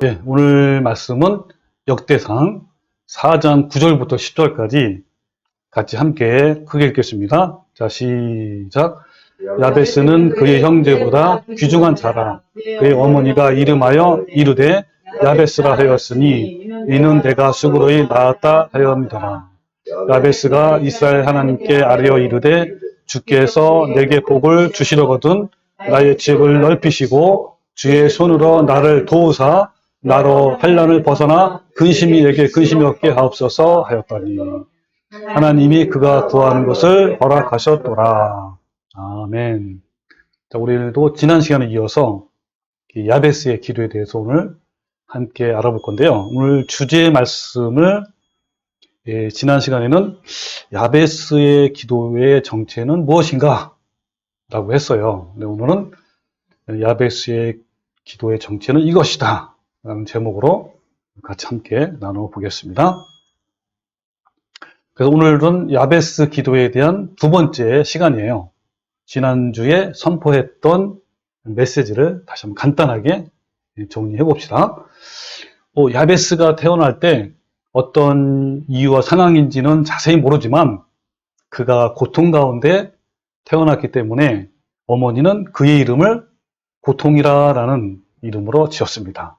네, 오늘 말씀은 역대상 4장 9절부터 10절까지 같이 함께 크게 읽겠습니다. 자, 시작. 야베스는 그의 형제보다 귀중한 자라. 그의 어머니가 이름하여 이르되 야베스라 하였으니 이는 내가 수고로이 낳았다 하였더라. 야베스가 이스라엘 하나님께 아뢰어 이르되 주께서 내게 복을 주시려거든 나의 지역을 넓히시고 주의 손으로 나를 도우사 나로 환난을 벗어나 내게 근심이 없게 하옵소서 하였더니 하나님이 그가 구하는 것을 허락하셨더라. 아멘. 자, 우리도 지난 시간에 이어서 야베스의 기도에 대해서 오늘 함께 알아볼 건데요. 오늘 주제의 말씀을 지난 시간에는 야베스의 기도의 정체는 무엇인가? 라고 했어요. 근데 오늘은 야베스의 기도의 정체는 이것이다. 라는 제목으로 같이 함께 나눠보겠습니다. 그래서 오늘은 야베스 기도에 대한 두 번째 시간이에요. 지난주에 선포했던 메시지를 다시 한번 간단하게 정리해 봅시다. 야베스가 태어날 때 어떤 이유와 상황인지는 자세히 모르지만 그가 고통 가운데 태어났기 때문에 어머니는 그의 이름을 고통이라는 이름으로 지었습니다.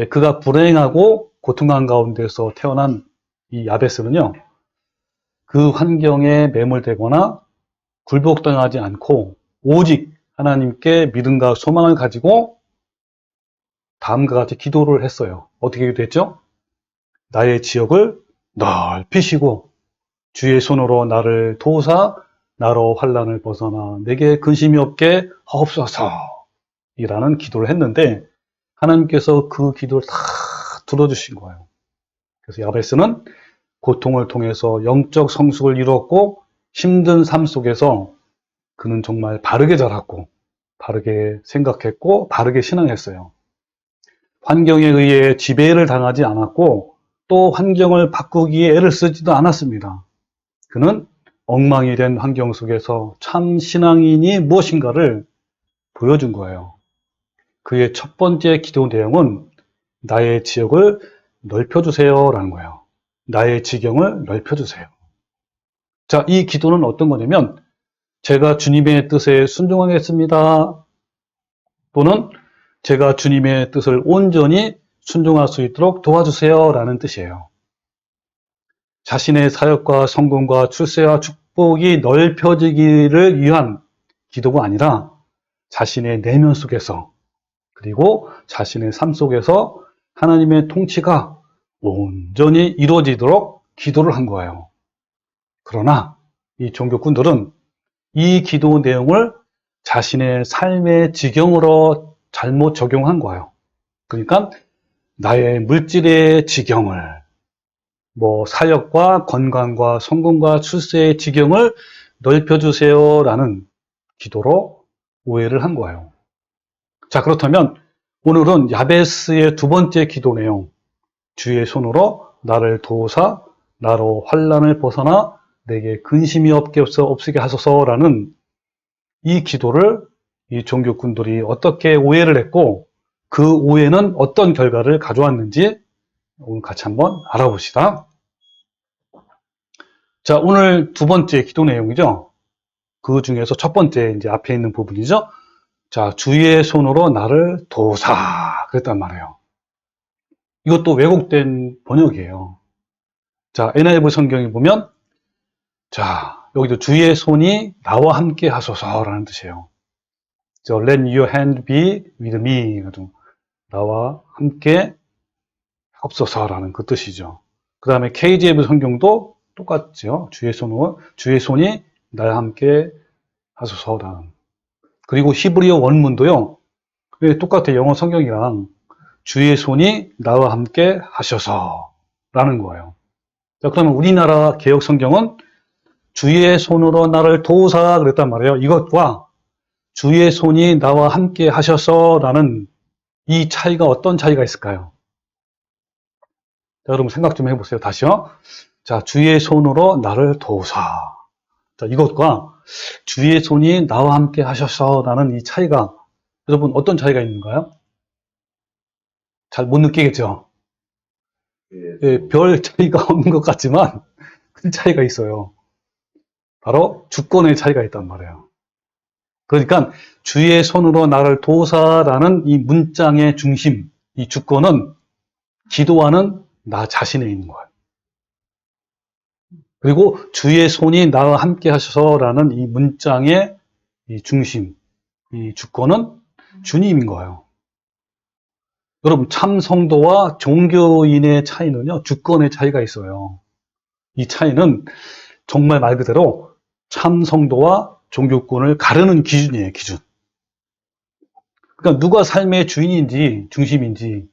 그가 불행하고 고통한 가운데서 태어난 이 야베스는요, 그 환경에 매몰되거나 굴복당하지 않고 오직 하나님께 믿음과 소망을 가지고 다음과 같이 기도를 했어요. 어떻게 기도했죠? 나의 지역을 넓히시고 주의 손으로 나를 도우사 나로 환난을 벗어나 내게 근심이 없게 하옵소서 이라는 기도를 했는데 하나님께서 그 기도를 다 들어주신 거예요. 그래서 야베스는 고통을 통해서 영적 성숙을 이루었고 힘든 삶 속에서 그는 정말 바르게 자랐고 바르게 생각했고 바르게 신앙했어요. 환경에 의해 지배를 당하지 않았고 또 환경을 바꾸기에 애를 쓰지도 않았습니다. 그는 엉망이 된 환경 속에서 참 신앙인이 무엇인가를 보여준 거예요. 그의 첫 번째 기도 내용은 나의 지역을 넓혀주세요 라는 거예요. 나의 지경을 넓혀주세요. 자, 이 기도는 어떤 거냐면 제가 주님의 뜻에 순종하겠습니다. 또는 제가 주님의 뜻을 온전히 순종할 수 있도록 도와주세요 라는 뜻이에요. 자신의 사역과 성공과 출세와 축복이 넓혀지기를 위한 기도가 아니라 자신의 내면 속에서 그리고 자신의 삶 속에서 하나님의 통치가 온전히 이루어지도록 기도를 한 거예요. 그러나 이 종교꾼들은 이 기도 내용을 자신의 삶의 지경으로 잘못 적용한 거예요. 그러니까 나의 물질의 지경을 사역과 건강과 성공과 출세의 지경을 넓혀주세요 라는 기도로 오해를 한 거예요. 자, 그렇다면 오늘은 야베스의 두 번째 기도 내용 주의 손으로 나를 도우사 나로 환난을 벗어나 내게 근심이 없게 하소서라는 이 기도를 이 종교꾼들이 어떻게 오해를 했고 그 오해는 어떤 결과를 가져왔는지 오늘 같이 한번 알아봅시다. 자, 오늘 두 번째 기도 내용이죠. 그 중에서 첫 번째 이제 앞에 있는 부분이죠. 자, 주의 손으로 나를 도우사 그랬단 말이에요. 이것도 왜곡된 번역이에요. 자, NIV 성경에 보면 자, 여기도 주의 손이 나와 함께 하소서라는 뜻이에요. Let your hand be with me. 나와 함께 합소서라는 그 뜻이죠. 그 다음에 KJV 성경도 똑같죠. 주의 손이 나와 함께 하소서라는. 그리고 히브리어 원문도요. 똑같아요. 영어 성경이랑 주의 손이 나와 함께 하셔서라는 거예요. 자, 그러면 우리나라 개역 성경은 주의 손으로 나를 도우사 그랬단 말이에요. 이것과 주의 손이 나와 함께 하셔서라는 이 차이가 어떤 차이가 있을까요? 자, 여러분 생각 좀 해보세요. 다시요. 자, 주의 손으로 나를 도우사. 자, 이것과 주의 손이 나와 함께 하셔서라는 이 차이가 여러분 어떤 차이가 있는가요? 잘 못 느끼겠죠? 예. 예, 별 차이가 없는 것 같지만 큰 차이가 있어요. 바로 주권의 차이가 있단 말이에요. 그러니까 주의 손으로 나를 도사라는 이 문장의 중심, 이 주권은 기도하는 나 자신에 있는 거예요. 그리고 주의 손이 나와 함께 하셔서라는 이 문장의 이 중심, 이 주권은 주님인 거예요. 여러분, 참 성도와 종교인의 차이는요, 주권의 차이가 있어요. 이 차이는 정말 말 그대로 참 성도와 종교권을 가르는 기준이에요, 기준. 그러니까 누가 삶의 주인인지, 중심인지,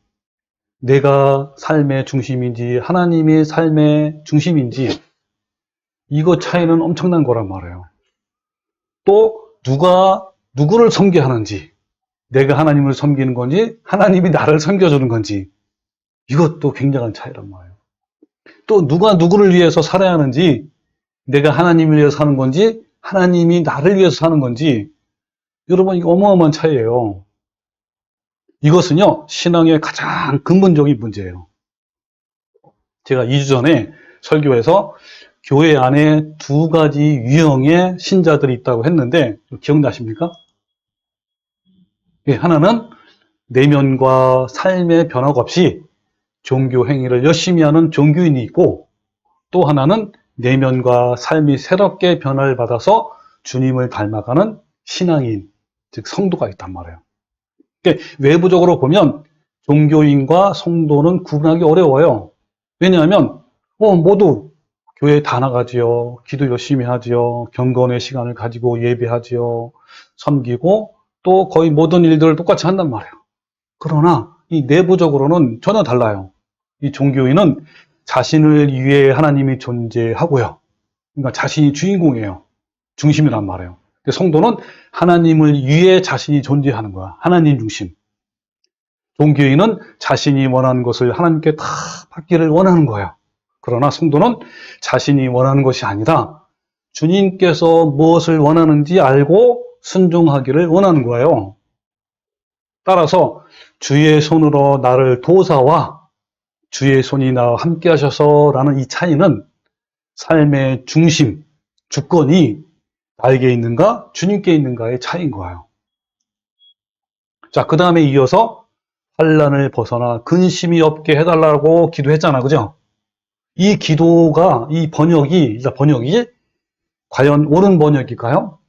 내가 삶의 중심인지, 하나님이 삶의 중심인지, 이거 차이는 엄청난 거란 말이에요. 또, 누구를 섬겨야 하는지, 내가 하나님을 섬기는 건지, 하나님이 나를 섬겨주는 건지, 이것도 굉장한 차이란 말이에요. 또, 누가 누구를 위해서 살아야 하는지, 내가 하나님을 위해서 사는 건지, 하나님이 나를 위해서 사는 건지, 여러분, 이거 어마어마한 차이예요. 이것은요, 신앙의 가장 근본적인 문제예요. 제가 2주 전에 설교에서 교회 안에 두 가지 유형의 신자들이 있다고 했는데, 기억나십니까? 하나는 내면과 삶의 변화가 없이 종교 행위를 열심히 하는 종교인이 있고, 또 하나는 내면과 삶이 새롭게 변화를 받아서 주님을 닮아가는 신앙인, 즉 성도가 있단 말이에요. 외부적으로 보면 종교인과 성도는 구분하기 어려워요. 왜냐하면 모두 교회에 다 나가지요, 기도 열심히 하지요, 경건의 시간을 가지고 예배하지요, 섬기고 또 거의 모든 일들을 똑같이 한단 말이에요. 그러나 이 내부적으로는 전혀 달라요. 이 종교인은 자신을 위해 하나님이 존재하고요. 그러니까 자신이 주인공이에요. 중심이란 말이에요. 성도는 하나님을 위해 자신이 존재하는 거야. 하나님 중심. 종교인은 자신이 원하는 것을 하나님께 다 받기를 원하는 거예요. 그러나 성도는 자신이 원하는 것이 아니라 주님께서 무엇을 원하는지 알고 순종하기를 원하는 거예요. 따라서 주의 손으로 나를 도사와 주의 손이 나와 함께 하셔서라는 이 차이는 삶의 중심, 주권이 나에게 있는가, 주님께 있는가의 차이인 거예요. 자, 그 다음에 이어서 환난을 벗어나 근심이 없게 해달라고 기도했잖아, 그죠? 이 기도가, 이 번역이 과연 옳은 번역일까요?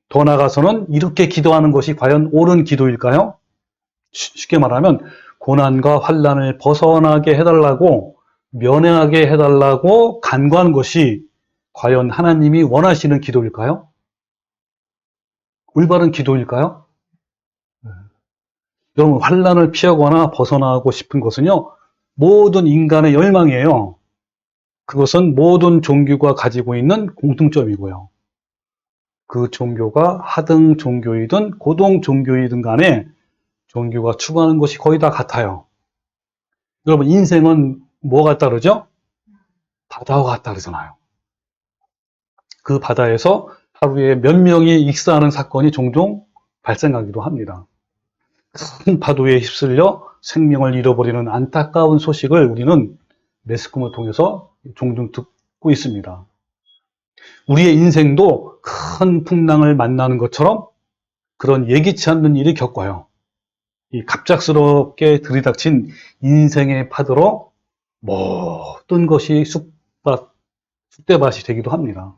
더 나아가서는 이렇게 기도하는 것이 과연 옳은 기도일까요? 쉽게 말하면 고난과 환난을 벗어나게 해달라고, 면회하게 해달라고 간구하는 것이 과연 하나님이 원하시는 기도일까요? 올바른 기도일까요? 여러분, 환난을 피하거나 벗어나고 싶은 것은요, 모든 인간의 열망이에요. 그것은 모든 종교가 가지고 있는 공통점이고요. 그 종교가 하등 종교이든 고등 종교이든 간에 종교가 추구하는 것이 거의 다 같아요. 여러분, 인생은 뭐가 따르죠? 바다와 같다 그러잖아요. 그 바다에서 하루에 몇 명이 익사하는 사건이 종종 발생하기도 합니다. 큰 파도에 휩쓸려 생명을 잃어버리는 안타까운 소식을 우리는 매스컴을 통해서 종종 듣고 있습니다. 우리의 인생도 큰 풍랑을 만나는 것처럼 그런 예기치 않는 일이 겪어요. 이 갑작스럽게 들이닥친 인생의 파도로 모든 것이 쑥대밭이 되기도 합니다.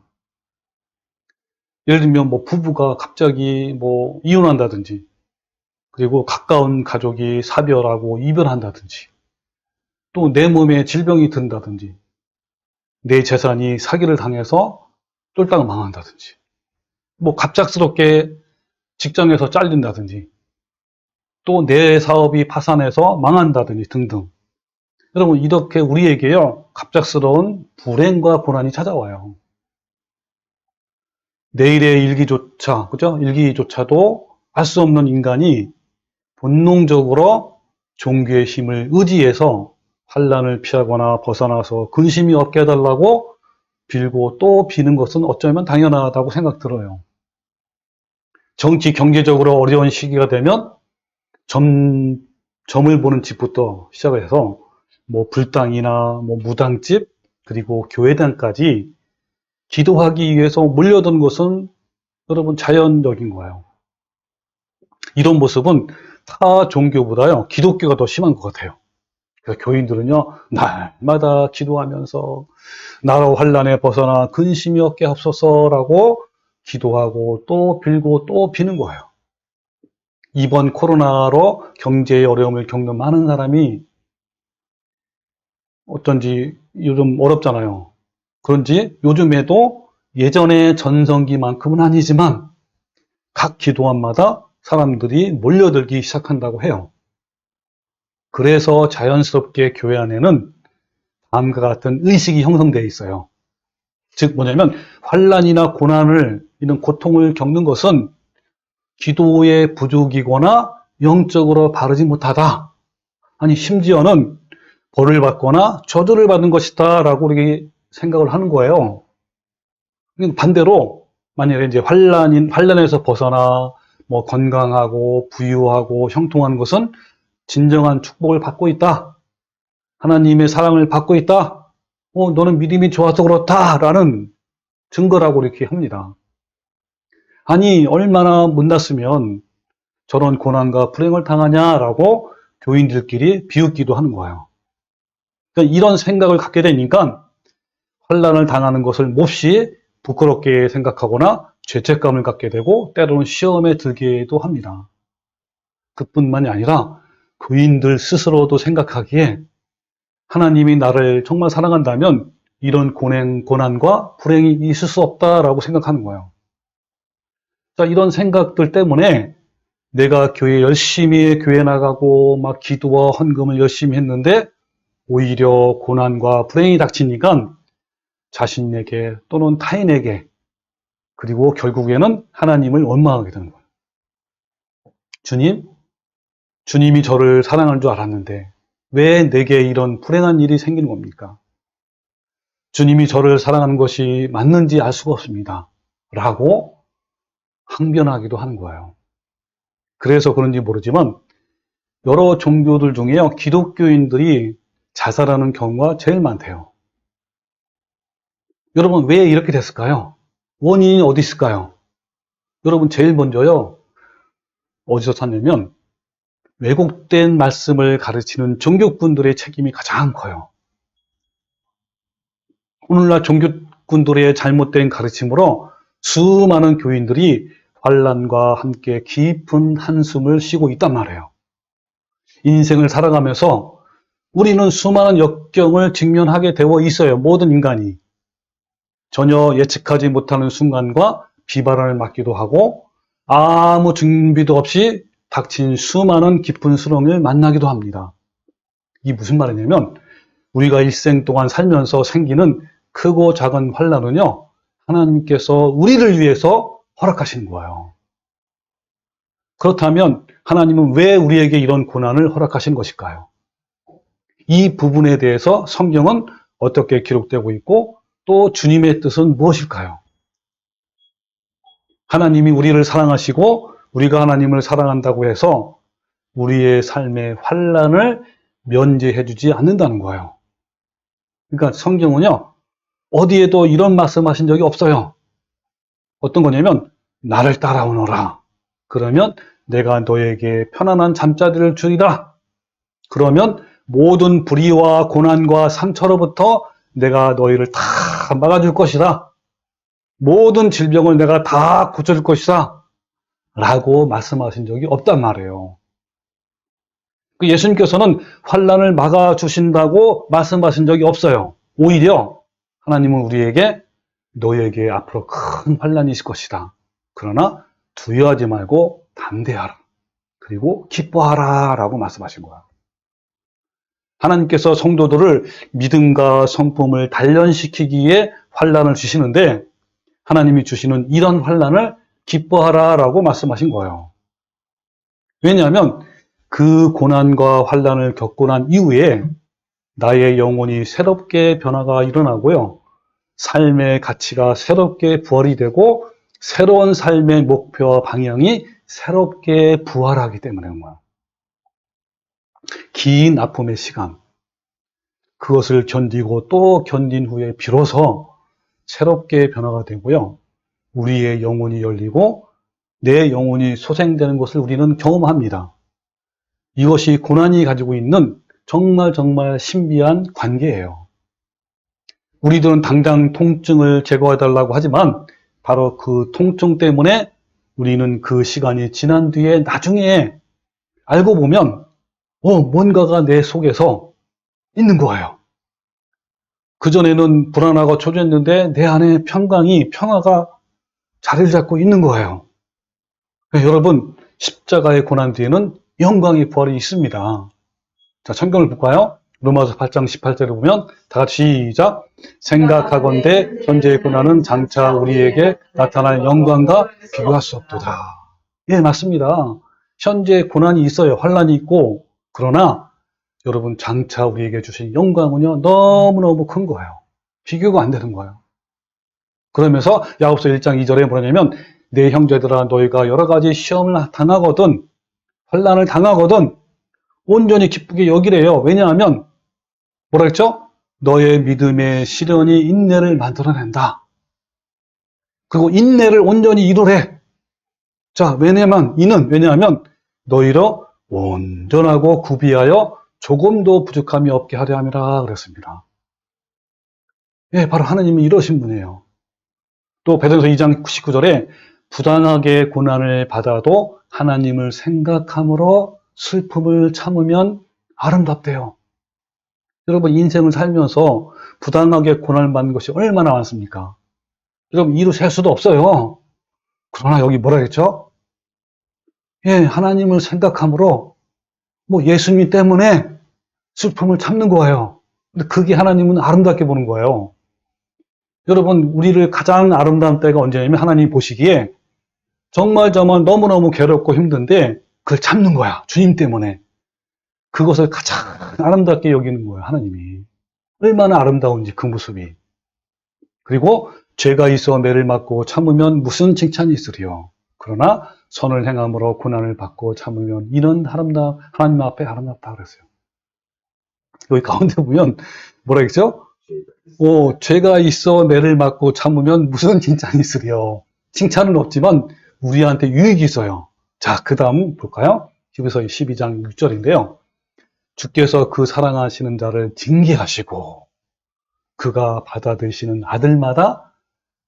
예를 들면 부부가 갑자기 이혼한다든지, 그리고 가까운 가족이 사별하고 이별한다든지, 또 내 몸에 질병이 든다든지, 내 재산이 사기를 당해서 쫄딱 망한다든지, 갑작스럽게 직장에서 잘린다든지, 또 내 사업이 파산해서 망한다든지 등등. 여러분, 이렇게 우리에게요, 갑작스러운 불행과 고난이 찾아와요. 내일의 일기조차, 그죠? 일기조차도 알 수 없는 인간이 본능적으로 종교의 힘을 의지해서 환난을 피하거나 벗어나서 근심이 없게 해달라고 빌고 또 비는 것은 어쩌면 당연하다고 생각 들어요. 정치, 경제적으로 어려운 시기가 되면 점을 보는 집부터 시작해서 뭐 불당이나 뭐 무당집 그리고 교회당까지 기도하기 위해서 몰려든 것은 여러분 자연적인 거예요. 이런 모습은 타 종교보다요 기독교가 더 심한 것 같아요. 그래서 교인들은요 날마다 기도하면서 나라 환난에 벗어나 근심이 없게 하옵소서라고 기도하고 또 빌고 또 비는 거예요. 이번 코로나로 경제의 어려움을 겪는 많은 사람이 어쩐지 요즘 어렵잖아요. 그런지 요즘에도 예전의 전성기만큼은 아니지만 각 기도원마다 사람들이 몰려들기 시작한다고 해요. 그래서 자연스럽게 교회 안에는 다음과 같은 의식이 형성되어 있어요. 즉 뭐냐면 환난이나 고난을 이런 고통을 겪는 것은 기도의 부족이거나 영적으로 바르지 못하다. 아니 심지어는 벌을 받거나 저주를 받는 것이다 라고 이렇게 생각을 하는 거예요. 반대로 만약에 이제 환난에서 벗어나 뭐 건강하고 부유하고 형통한 것은 진정한 축복을 받고 있다. 하나님의 사랑을 받고 있다. 너는 믿음이 좋아서 그렇다라는 증거라고 이렇게 합니다. 아니 얼마나 못났으면 저런 고난과 불행을 당하냐라고 교인들끼리 비웃기도 하는 거예요. 그러니까 이런 생각을 갖게 되니까 환난을 당하는 것을 몹시 부끄럽게 생각하거나 죄책감을 갖게 되고 때로는 시험에 들기도 합니다. 그뿐만이 아니라 교인들 스스로도 생각하기에 하나님이 나를 정말 사랑한다면 이런 고난과 불행이 있을 수 없다라고 생각하는 거예요. 자, 이런 생각들 때문에 내가 교회 나가고 막 기도와 헌금을 열심히 했는데 오히려 고난과 불행이 닥치니까 자신에게 또는 타인에게 그리고 결국에는 하나님을 원망하게 되는 거예요. 주님이 저를 사랑할 줄 알았는데 왜 내게 이런 불행한 일이 생기는 겁니까? 주님이 저를 사랑하는 것이 맞는지 알 수가 없습니다. 라고 항변하기도 하는 거예요. 그래서 그런지 모르지만 여러 종교들 중에요. 기독교인들이 자살하는 경우가 제일 많대요. 여러분 왜 이렇게 됐을까요? 원인이 어디 있을까요? 여러분 제일 먼저요. 어디서 찾냐면 왜곡된 말씀을 가르치는 종교꾼들의 책임이 가장 커요. 오늘날 종교꾼들의 잘못된 가르침으로 수많은 교인들이 환난과 함께 깊은 한숨을 쉬고 있단 말이에요. 인생을 살아가면서 우리는 수많은 역경을 직면하게 되어 있어요. 모든 인간이. 전혀 예측하지 못하는 순간과 비바람을 맞기도 하고 아무 준비도 없이 닥친 수많은 깊은 수렁을 만나기도 합니다. 이게 무슨 말이냐면 우리가 일생 동안 살면서 생기는 크고 작은 환난은요. 하나님께서 우리를 위해서 허락하시는 거예요. 그렇다면 하나님은 왜 우리에게 이런 고난을 허락하신 것일까요? 이 부분에 대해서 성경은 어떻게 기록되고 있고 또 주님의 뜻은 무엇일까요? 하나님이 우리를 사랑하시고 우리가 하나님을 사랑한다고 해서 우리의 삶의 환난을 면제해 주지 않는다는 거예요. 그러니까 성경은요. 어디에도 이런 말씀하신 적이 없어요. 어떤 거냐면 나를 따라오너라. 그러면 내가 너에게 편안한 잠자리를 주리라. 그러면 모든 불의와 고난과 상처로부터 내가 너희를 다 막아줄 것이다. 모든 질병을 내가 다 고쳐줄 것이다. 라고 말씀하신 적이 없단 말이에요. 예수님께서는 환난을 막아주신다고 말씀하신 적이 없어요. 오히려 하나님은 우리에게 너에게 앞으로 큰 환난이 있을 것이다. 그러나 두려워하지 말고 담대하라. 그리고 기뻐하라 라고 말씀하신 거야. 하나님께서 성도들을 믿음과 성품을 단련시키기 위해 환난을 주시는데 하나님이 주시는 이런 환난을 기뻐하라 라고 말씀하신 거예요. 왜냐하면 그 고난과 환난을 겪고 난 이후에 나의 영혼이 새롭게 변화가 일어나고요. 삶의 가치가 새롭게 부활이 되고 새로운 삶의 목표와 방향이 새롭게 부활하기 때문에 그런 거예요. 긴 아픔의 시간, 그것을 견디고 또 견딘 후에 비로소 새롭게 변화가 되고요. 우리의 영혼이 열리고 내 영혼이 소생되는 것을 우리는 경험합니다. 이것이 고난이 가지고 있는 정말 정말 신비한 관계예요. 우리들은 당장 통증을 제거해달라고 하지만 바로 그 통증 때문에 우리는 그 시간이 지난 뒤에 나중에 알고 보면 뭔가가 내 속에서 있는 거예요. 그전에는 불안하고 초조했는데 내 안에 평화가 자리를 잡고 있는 거예요. 여러분, 십자가의 고난 뒤에는 영광의 부활이 있습니다. 자, 성경을 볼까요? 로마서 8장 18절에 보면 다 같이 시작. 생각하건대 현재의 고난은 장차 우리에게 나타날 영광과 비교할 수 없도다. 예, 맞습니다. 현재 고난이 있어요. 환난이 있고. 그러나 여러분, 장차 우리에게 주신 영광은요, 너무너무 큰 거예요. 비교가 안 되는 거예요. 그러면서 야고보서 1장 2절에 뭐냐면 내 형제들아 너희가 여러 가지 시험을 당하거든 환난을 당하거든 온전히 기쁘게 여기래요. 왜냐하면 뭐라 했죠? 너의 믿음의 시련이 인내를 만들어낸다. 그리고 인내를 온전히 이루래. 자, 왜냐하면 너희로 온전하고 구비하여 조금도 부족함이 없게 하려 함이라 그랬습니다. 예, 바로 하나님이 이러신 분이에요. 또 베드로서 2장 19절에 부당하게 고난을 받아도 하나님을 생각함으로 슬픔을 참으면 아름답대요. 여러분 인생을 살면서 부당하게 고난을 받는 것이 얼마나 많습니까? 여러분 이루 셀 수도 없어요. 그러나 여기 뭐라 했죠? 예, 하나님을 생각함으로 예수님 때문에 슬픔을 참는 거예요. 근데 그게 하나님은 아름답게 보는 거예요. 여러분 우리를 가장 아름다운 때가 언제냐면 하나님이 보시기에 정말 너무너무 괴롭고 힘든데 그걸 참는 거야. 주님 때문에. 그것을 가장 아름답게 여기는 거예요. 하나님이. 얼마나 아름다운지 그 모습이. 그리고 죄가 있어 매를 맞고 참으면 무슨 칭찬이 있으리요. 그러나 선을 행함으로 고난을 받고 참으면 이는 하나님 앞에 아름답다 그랬어요. 여기 가운데 보면 뭐라 했죠? 죄가 있어 매를 맞고 참으면 무슨 칭찬이 있으리요. 칭찬은 없지만 우리한테 유익이 있어요. 자, 그 다음 볼까요? 히브리서 12장 6절인데요. 주께서 그 사랑하시는 자를 징계하시고 그가 받아들이시는 아들마다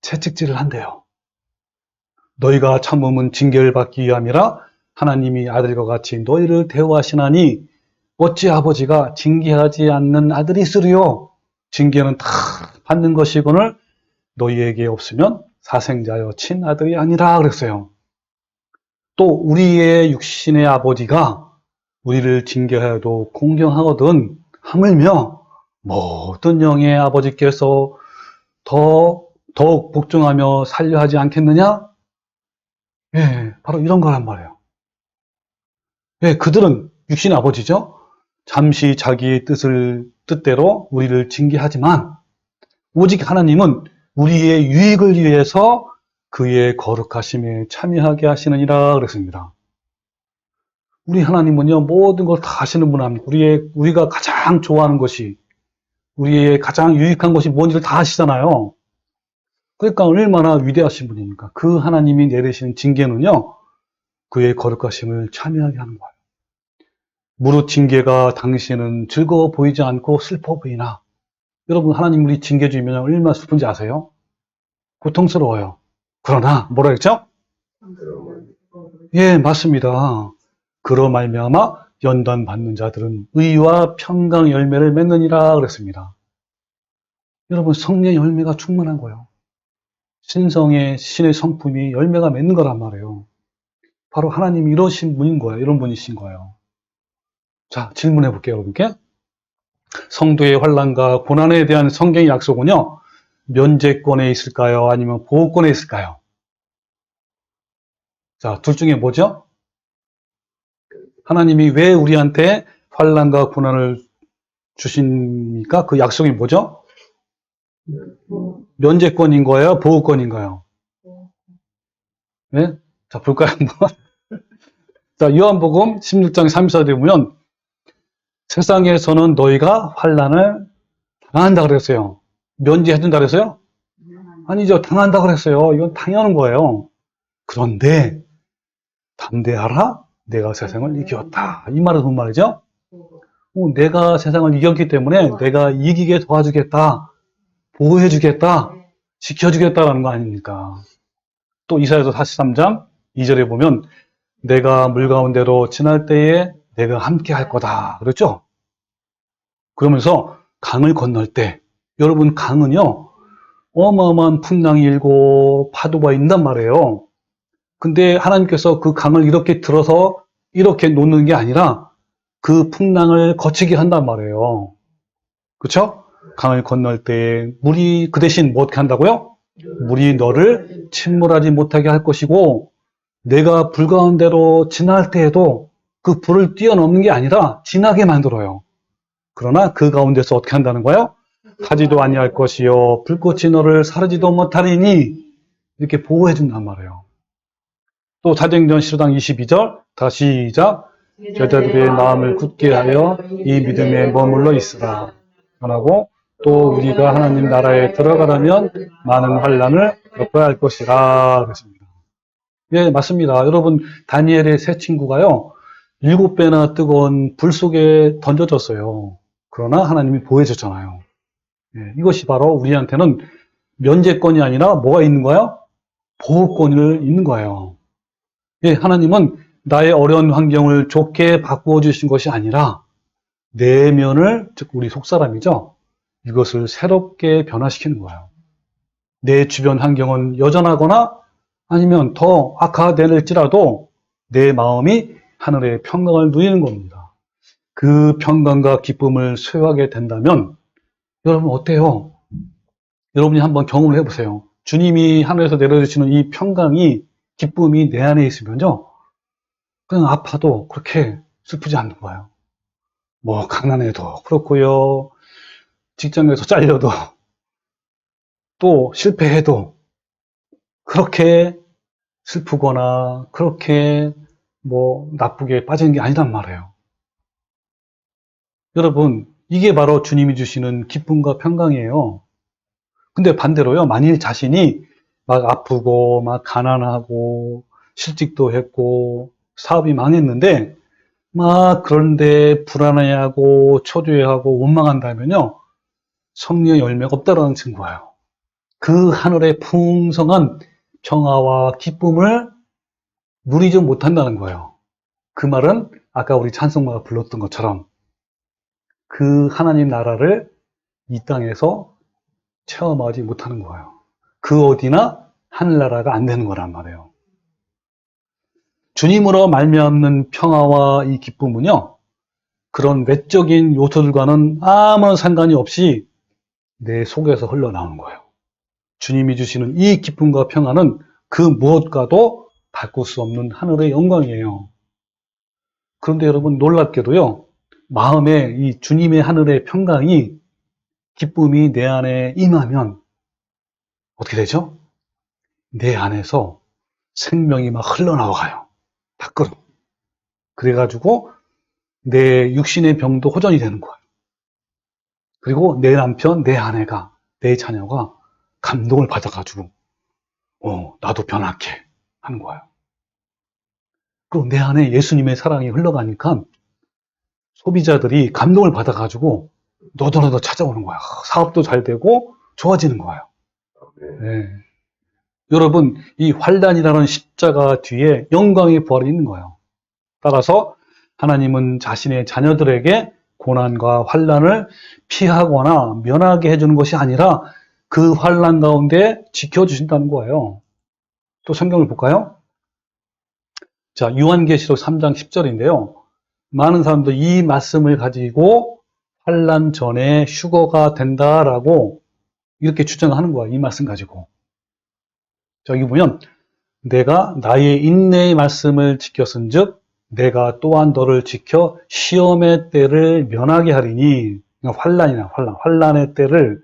채찍질을 한대요. 너희가 참음은 징계를 받기 위함이라 하나님이 아들과 같이 너희를 대우하시나니 어찌 아버지가 징계하지 않는 아들이 있으리요. 징계는 다 받는 것이거늘 너희에게 없으면 사생자여 친아들이 아니라 그랬어요. 또 우리의 육신의 아버지가 우리를 징계하여도 공경하거든 하물며 모든 영의 아버지께서 더욱 복종하며 살려하지 않겠느냐? 예, 바로 이런 거란 말이에요. 예, 그들은 육신의 아버지죠. 잠시 자기의 뜻대로 우리를 징계하지만 오직 하나님은 우리의 유익을 위해서 그의 거룩하심에 참여하게 하시느니라 그랬습니다. 우리 하나님은요, 모든 걸 다 하시는 분 아닙니까? 우리가 가장 좋아하는 것이, 우리의 가장 유익한 것이 뭔지를 다 아시잖아요. 그러니까 얼마나 위대하신 분입니까? 그 하나님이 내리시는 징계는요, 그의 거룩하심을 참여하게 하는 거예요. 무릇 징계가 당신은 즐거워 보이지 않고 슬퍼 보이나? 여러분, 하나님 우리 징계 주면 얼마나 슬픈지 아세요? 고통스러워요. 그러나, 뭐라 했죠? 예, 맞습니다. 그로 말미암아 연단 받는 자들은 의와 평강 열매를 맺느니라 그랬습니다. 여러분 성령의 열매가 충만한 거예요. 신의 성품이 열매가 맺는 거란 말이에요. 바로 하나님이 이러신 분인 거예요. 이런 분이신 거예요. 자, 질문해 볼게요, 여러분께. 성도의 환난과 고난에 대한 성경의 약속은요, 면제권에 있을까요? 아니면 보호권에 있을까요? 자, 둘 중에 뭐죠? 하나님이 왜 우리한테 환난과 고난을 주십니까? 그 약속이 뭐죠? 면제권인 거예요? 보호권인가요? 네? 자, 볼까요, 한번? 자, 요한복음 16장 34절에 보면 세상에서는 너희가 환난을 당한다 그랬어요. 면제해준다 그랬어요? 아니죠. 당한다 그랬어요. 이건 당연한 거예요. 그런데 담대하라. 내가 세상을 이겼다. 이 말은 무슨 말이죠? 내가 세상을 이겼기 때문에 내가 이기게 도와주겠다. 보호해주겠다. 지켜주겠다라는 거 아닙니까? 또 이사야서 43장 2절에 보면 내가 물 가운데로 지날 때에 내가 함께 할 거다. 그렇죠? 그러면서 강을 건널 때 여러분 강은요 어마어마한 풍랑이 일고 파도가 있단 말이에요. 근데 하나님께서 그 강을 이렇게 들어서 이렇게 놓는 게 아니라 그 풍랑을 거치게 한단 말이에요. 그렇죠? 강을 건널 때 물이 그 대신 뭐 어떻게 한다고요? 물이 너를 침몰하지 못하게 할 것이고 내가 불 가운데로 지날 때에도 그 불을 뛰어넘는 게 아니라 지나게 만들어요. 그러나 그 가운데서 어떻게 한다는 거예요? 타지도 아니할 것이요 불꽃이 너를 사르지도 못하리니 이렇게 보호해 준단 말이에요. 또 사도행전 15장 22절 다시 시작 여자들의 마음을 굳게 하여 이 믿음에 머물러 있으라 하고 또 우리가 하나님 나라에 들어가려면 많은 환난을 겪어야 할 것이라 그랬습니다. 예, 맞습니다. 여러분 다니엘의 세 친구가요 7배나 뜨거운 불 속에 던져졌어요. 그러나 하나님이 보호해줬잖아요. 예, 이것이 바로 우리한테는 면제권이 아니라 뭐가 있는 거예요? 보호권이 있는 거예요. 예, 하나님은 나의 어려운 환경을 좋게 바꾸어 주신 것이 아니라 내면을, 즉 우리 속사람이죠. 이것을 새롭게 변화시키는 거예요. 내 주변 환경은 여전하거나 아니면 더 악화될지라도 내 마음이 하늘의 평강을 누리는 겁니다. 그 평강과 기쁨을 소유하게 된다면 여러분 어때요? 여러분이 한번 경험을 해보세요. 주님이 하늘에서 내려주시는 이 평강이 기쁨이 내 안에 있으면요. 그냥 아파도 그렇게 슬프지 않는 거예요. 뭐 가난해도 그렇고요. 직장에서 잘려도 또 실패해도 그렇게 슬프거나 그렇게 뭐 나쁘게 빠지는 게 아니란 말이에요. 여러분 이게 바로 주님이 주시는 기쁨과 평강이에요. 근데 반대로요. 만일 자신이 막 아프고 막 가난하고 실직도 했고 사업이 망했는데 막 그런데 불안해하고 초조해하고 원망한다면요. 성령의 열매가 없다라는 증거예요. 그 하늘의 풍성한 평화와 기쁨을 누리지 못한다는 거예요. 그 말은 아까 우리 찬송가가 불렀던 것처럼 그 하나님 나라를 이 땅에서 체험하지 못하는 거예요. 그 어디나 하늘나라가 안 되는 거란 말이에요. 주님으로 말미암는 평화와 이 기쁨은요. 그런 외적인 요소들과는 아무런 상관이 없이 내 속에서 흘러나오는 거예요. 주님이 주시는 이 기쁨과 평화는 그 무엇과도 바꿀 수 없는 하늘의 영광이에요. 그런데 여러분 놀랍게도요. 마음에 이 주님의 하늘의 평강이 기쁨이 내 안에 임하면 어떻게 되죠? 내 안에서 생명이 막 흘러나와가요. 밖으로. 그래가지고 내 육신의 병도 호전이 되는 거예요. 그리고 내 남편, 내 아내가, 내 자녀가 감동을 받아가지고 나도 변할게 하는 거예요. 그리고 내 안에 예수님의 사랑이 흘러가니까 소비자들이 감동을 받아가지고 너도 찾아오는 거야. 사업도 잘 되고 좋아지는 거예요. 네. 여러분 이 환난이라는 십자가 뒤에 영광의 부활이 있는 거예요. 따라서 하나님은 자신의 자녀들에게 고난과 환난을 피하거나 면하게 해주는 것이 아니라 그 환난 가운데 지켜주신다는 거예요. 또 성경을 볼까요? 자, 요한계시록 3장 10절인데요. 많은 사람들이 이 말씀을 가지고 환난 전에 휴거가 된다라고 이렇게 주장하는 거야. 이 말씀 가지고. 자, 여기 보면 내가 나의 인내의 말씀을 지켰은즉 내가 또한 너를 지켜 시험의 때를 면하게 하리니 그러니까 환난의 때를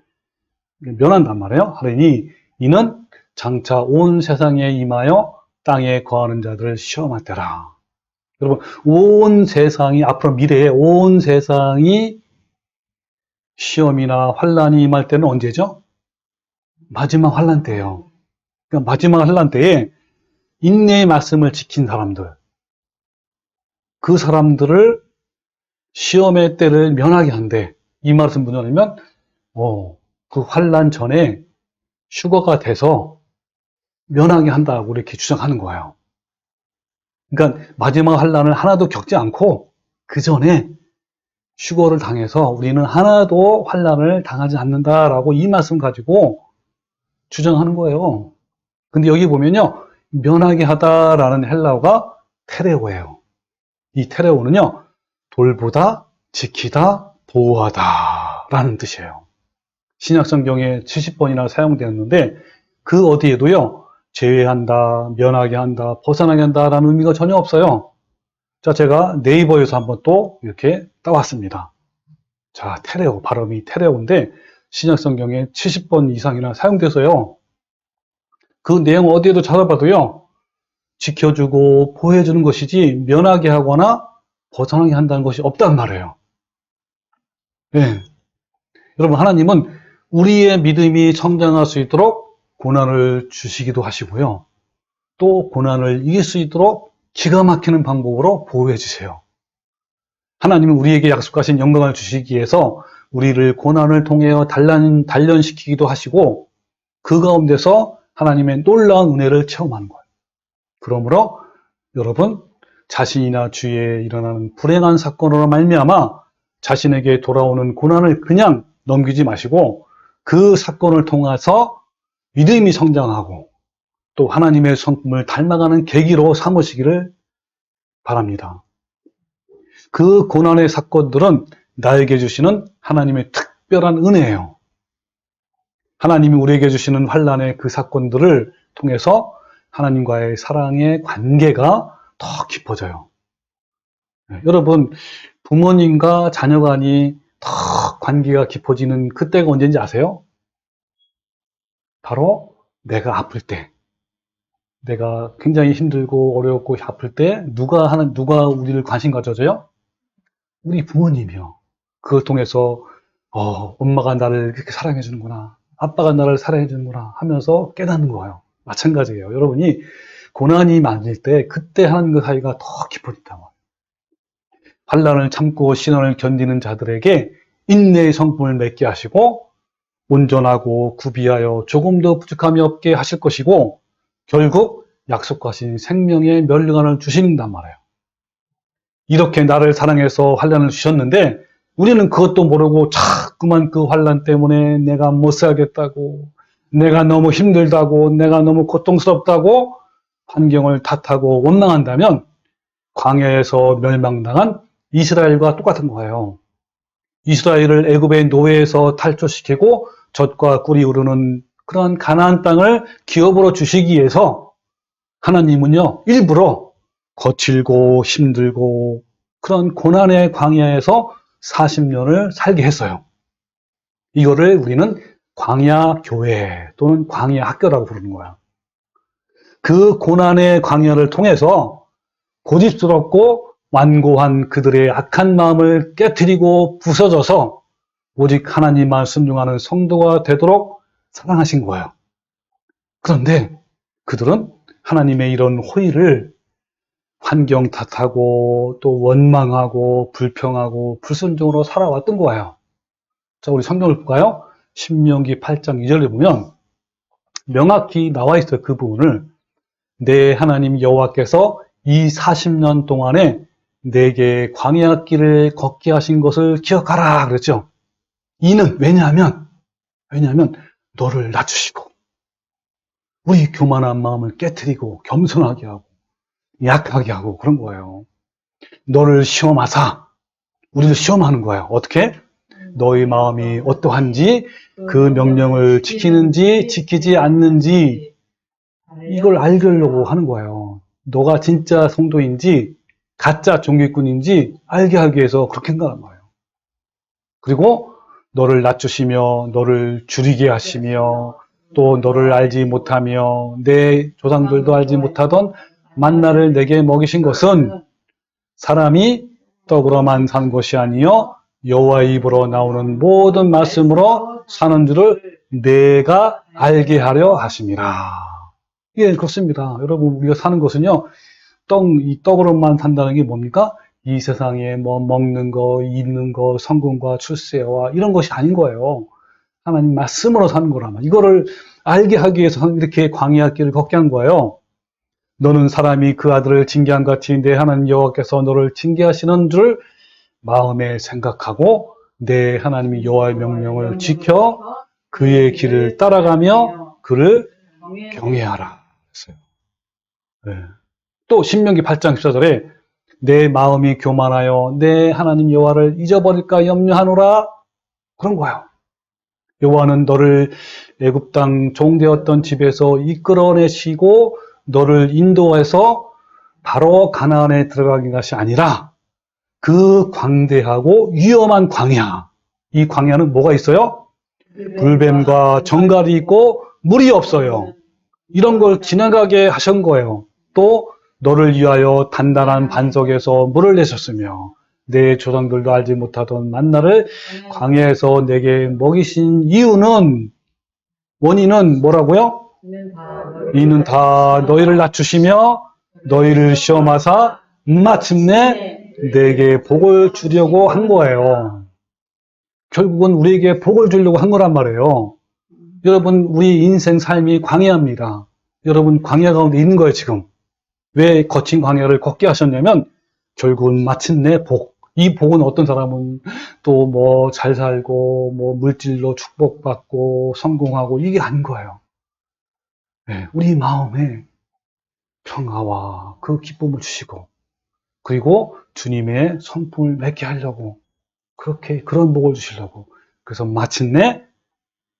면한단 말이에요. 하리니 이는 장차 온 세상에 임하여 땅에 거하는 자들을 시험할 때라. 여러분, 온 세상이, 앞으로 미래에 온 세상이 시험이나 환란이 임할 때는 언제죠? 마지막 환란 때예요. 그러니까 마지막 환란 때에 인내의 말씀을 지킨 사람들, 그 사람들을 시험의 때를 면하게 한대. 이 말씀 뭐냐면, 그 환란 전에 휴거가 돼서 면하게 한다고 이렇게 주장하는 거예요. 그러니까 마지막 환란을 하나도 겪지 않고 그 전에 휴거를 당해서 우리는 하나도 환란을 당하지 않는다라고 이 말씀 가지고 주장하는 거예요. 근데 여기 보면요, 면하게 하다라는 헬라어가 테레오예요. 이 테레오는요, 돌보다, 지키다, 보호하다라는 뜻이에요. 신약 성경에 70번이나 사용되었는데 그 어디에도요, 제외한다, 면하게 한다, 벗어나게 한다라는 의미가 전혀 없어요. 자, 제가 네이버에서 한번 또 이렇게 따왔습니다. 자, 테레오, 발음이 테레오인데 신약 성경에 70번 이상이나 사용돼서요. 그 내용 어디에도 찾아봐도요, 지켜주고 보호해주는 것이지 면하게 하거나 벗어나게 한다는 것이 없단 말이에요. 네. 여러분, 하나님은 우리의 믿음이 성장할 수 있도록 고난을 주시기도 하시고요. 또 고난을 이길 수 있도록 기가 막히는 방법으로 보호해 주세요. 하나님은 우리에게 약속하신 영광을 주시기 위해서 우리를 고난을 통해 단련시키기도 하시고 그 가운데서 하나님의 놀라운 은혜를 체험하는 거예요. 그러므로 여러분, 자신이나 주위에 일어나는 불행한 사건으로 말미암아 자신에게 돌아오는 고난을 그냥 넘기지 마시고 그 사건을 통해서 믿음이 성장하고 또 하나님의 성품을 닮아가는 계기로 삼으시기를 바랍니다. 그 고난의 사건들은 나에게 주시는 하나님의 특별한 은혜예요. 하나님이 우리에게 주시는 환난의 그 사건들을 통해서 하나님과의 사랑의 관계가 더 깊어져요. 여러분, 부모님과 자녀 간이 더 관계가 깊어지는 그때가 언제인지 아세요? 바로 내가 아플 때, 내가 굉장히 힘들고 어렵고 아플 때 누가 우리를 관심 가져줘요? 우리 부모님이요. 그걸 통해서 엄마가 나를 이렇게 사랑해 주는구나, 아빠가 나를 사랑해 주는구나 하면서 깨닫는 거예요. 마찬가지예요. 여러분이 고난이 많을 때 그때 하나님과 사이가 더 깊어진단 말이에요. 환난을 참고 시련을 견디는 자들에게 인내의 성품을 맺게 하시고 온전하고 구비하여 조금도 부족함이 없게 하실 것이고 결국 약속하신 생명의 면류관을 주신단 말이에요. 이렇게 나를 사랑해서 환난을 주셨는데 우리는 그것도 모르고 자꾸만 그 환난 때문에 내가 못 살겠다고, 내가 너무 힘들다고, 내가 너무 고통스럽다고 환경을 탓하고 원망한다면 광야에서 멸망당한 이스라엘과 똑같은 거예요. 이스라엘을 애굽의 노예에서 탈출시키고 젖과 꿀이 흐르는 그런 가나안 땅을 기업으로 주시기 위해서 하나님은요, 일부러 거칠고 힘들고 그런 고난의 광야에서 40년을 살게 했어요. 이거를 우리는 광야 교회 또는 광야 학교라고 부르는 거야. 그 고난의 광야를 통해서 고집스럽고 완고한 그들의 악한 마음을 깨트리고 부서져서 오직 하나님만 순종하는 성도가 되도록 사랑하신 거예요. 그런데 그들은 하나님의 이런 호의를 환경 탓하고 또 원망하고 불평하고 불순종으로 살아왔던 거예요. 자, 우리 성경을 볼까요? 신명기 8장 2절에 보면 명확히 나와 있어요. 그 부분을. 내 하나님 여호와께서 이 40년 동안에 내게 광야 길을 걷게 하신 것을 기억하라 그랬죠. 이는 왜냐하면 너를 낮추시고 우리 교만한 마음을 깨트리고 겸손하게 하고 약하게 하고 그런 거예요. 너를 시험하사 우리를 시험하는 거예요. 어떻게? 너의 마음이 어떠한지 그 명령을 지키는지 지키지 않는지 이걸 알려고 하는 거예요. 너가 진짜 성도인지 가짜 종교꾼인지 알게 하기 위해서 그렇게 한다는 거예요. 그리고 너를 낮추시며 너를 줄이게 하시며 또 너를 알지 못하며 내 조상들도 알지 못하던 만나를 내게 먹이신 것은 사람이 떡으로만 산 것이 아니요 여호와의 입으로 나오는 모든 말씀으로 사는 줄을 내가 알게 하려 하심이라. 예, 그렇습니다. 여러분, 우리가 사는 것은요, 이 떡으로만 산다는 게 뭡니까? 이 세상에 뭐 먹는 거, 입는 거, 성공과 출세와 이런 것이 아닌 거예요. 하나님 말씀으로 사는 거라면. 이거를 알게 하기 위해서 이렇게 광야 길을 걷게 한 거예요. 너는 사람이 그 아들을 징계한 같이 내 하나님 여호와께서 너를 징계하시는 줄 마음에 생각하고 내 하나님이 여호와의 명령을 지켜 그의 길을 따라가며 그를 경외하라 했어요. 네. 또 신명기 8장 14절에 내 마음이 교만하여 내 하나님 여호와를 잊어버릴까 염려하노라 그런 거예요. 여호와는 너를 애굽 땅 종되었던 집에서 이끌어내시고 너를 인도해서 바로 가나안에 들어가는 것이 아니라 그 광대하고 위험한 광야. 이 광야는 뭐가 있어요? 불뱀과 정갈이 있고 물이 없어요. 이런 걸 지나가게 하신 거예요. 또 너를 위하여 단단한 반석에서 물을 내셨으며 내 조상들도 알지 못하던 만나를 광야에서 내게 먹이신 원인은 뭐라고요? 이는 다 너희를 낮추시며 너희를 시험하사 마침내 내게 복을 주려고 한 거예요. 결국은 우리에게 복을 주려고 한 거란 말이에요. 여러분, 우리 인생 삶이 광야입니다. 여러분, 광야 가운데 있는 거예요, 지금. 왜 거친 광야를 걷게 하셨냐면 결국은 마침내 복. 이 복은 어떤 사람은 또 뭐 잘 살고 뭐 물질로 축복받고 성공하고 이게 아닌 거예요. 네, 우리 마음에 평화와 그 기쁨을 주시고 그리고 주님의 성품을 맺게 하려고 그런 복을 주시려고 그래서 마침내